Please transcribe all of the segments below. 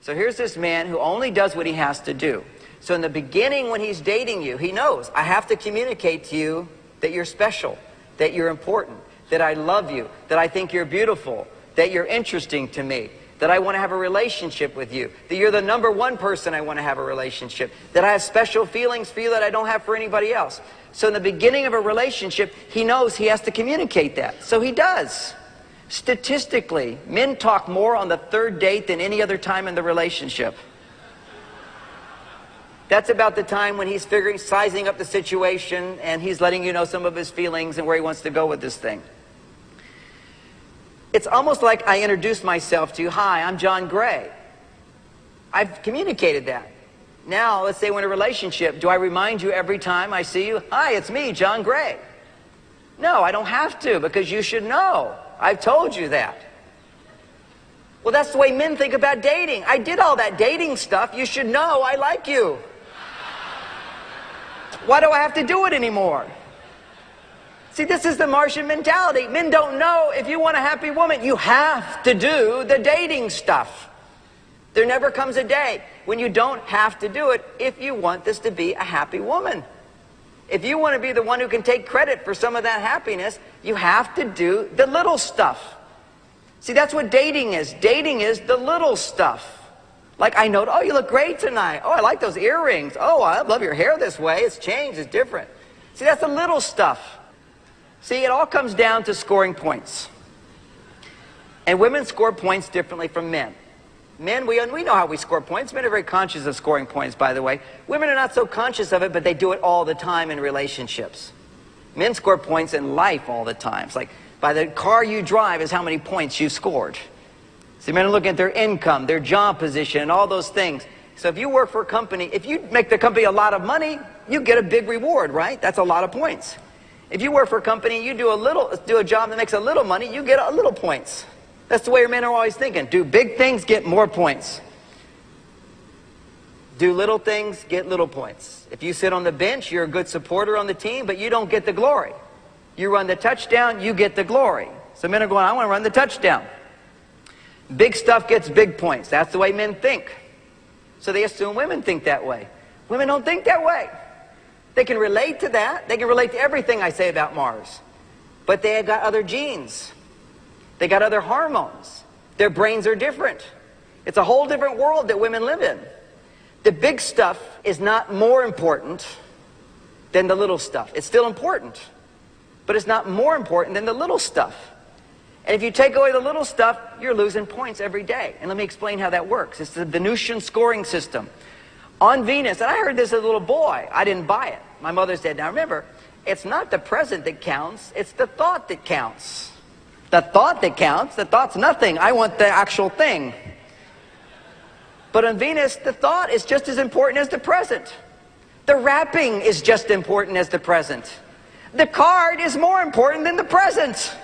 So here's this man who only does what he has to do. So in the beginning, when he's dating you, he knows, I have to communicate to you that you're special, that you're important, that I love you, that I think you're beautiful, that you're interesting to me, that I want to have a relationship with you, that you're the #1 person I want to have a relationship, that I have special feelings for you that I don't have for anybody else. So in the beginning of a relationship, he knows he has to communicate that. So he does. Statistically, men talk more on the 3rd date than any other time in the relationship. That's about the time when he's sizing up the situation, and he's letting you know some of his feelings and where he wants to go with this thing. It's almost like I introduced myself to you. Hi, I'm John Gray. I've communicated that. Now, let's say we're in a relationship. Do I remind you every time I see you? Hi, it's me, John Gray. No, I don't have to, because you should know. I've told you that. Well, that's the way men think about dating. I did all that dating stuff. You should know I like you. Why do I have to do it anymore? See, this is the Martian mentality. Men don't know if you want a happy woman, you have to do the dating stuff. There never comes a day when you don't have to do it if you want this to be a happy woman. If you want to be the one who can take credit for some of that happiness, you have to do the little stuff. See, that's what dating is. Dating is the little stuff. Like, I know, oh, you look great tonight. Oh, I like those earrings. Oh, I love your hair this way. It's changed. It's different. See, that's the little stuff. See, it all comes down to scoring points. And women score points differently from men. Men, we know how we score points. Men are very conscious of scoring points, by the way. Women are not so conscious of it, but they do it all the time in relationships. Men score points in life all the time. It's like, by the car you drive is how many points you've scored. See, men are looking at their income, their job position, and all those things. So if you work for a company, if you make the company a lot of money, you get a big reward, right? That's a lot of points. If you work for a company, you do a job that makes a little money, you get a little points. That's the way men are always thinking. Do big things, get more points. Do little things, get little points. If you sit on the bench, you're a good supporter on the team, but you don't get the glory. You run the touchdown, you get the glory. So men are going, I want to run the touchdown. Big stuff gets big points. That's the way men think. So they assume women think that way. Women don't think that way. They can relate to that. They can relate to everything I say about Mars. But they have got other genes. They got other hormones. Their brains are different. It's a whole different world that women live in. The big stuff is not more important than the little stuff. It's still important, but it's not more important than the little stuff. And if you take away the little stuff, you're losing points every day. And let me explain how that works. It's the Venusian scoring system. On Venus, and I heard this as a little boy. I didn't buy it. My mother said, now remember, it's not the present that counts, it's the thought that counts. The thought that counts, the thought's nothing. I want the actual thing. But on Venus, the thought is just as important as the present. The wrapping is just as important as the present. The card is more important than the present.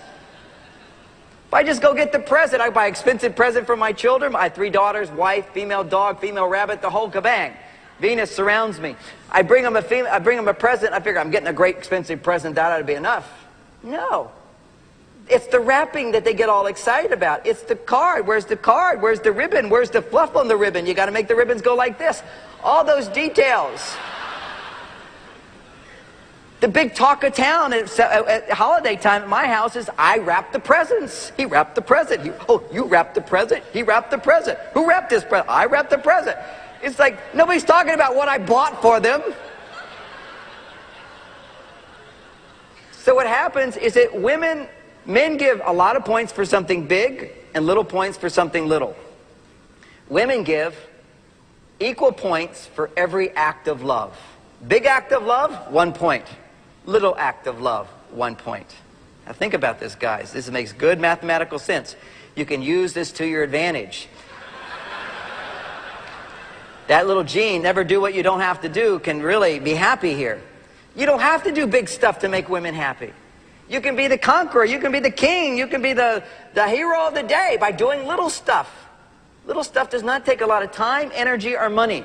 If I just go get the present, I buy an expensive present for my children. I have 3 daughters, wife, female dog, female rabbit, the whole kabang. Venus surrounds me. I bring them a present. I figure I'm getting a great expensive present. That ought to be enough. No. It's the wrapping that they get all excited about. It's the card. Where's the card? Where's the ribbon? Where's the fluff on the ribbon? You got to make the ribbons go like this. All those details. The big talk of town at holiday time at my house is, I wrapped the presents. He wrapped the present. You wrapped the present. He wrapped the present. Who wrapped this present? I wrapped the present. It's like nobody's talking about what I bought for them. So what happens is that men give a lot of points for something big and little points for something little. Women give equal points for every act of love. Big act of love, 1 point. Little act of love, 1 point. Now think about this, guys. This makes good mathematical sense. You can use this to your advantage. That little gene, never do what you don't have to do, can really be happy here. You don't have to do big stuff to make women happy. You can be the conqueror, you can be the king, you can be the hero of the day by doing little stuff. Little stuff does not take a lot of time, energy, or money.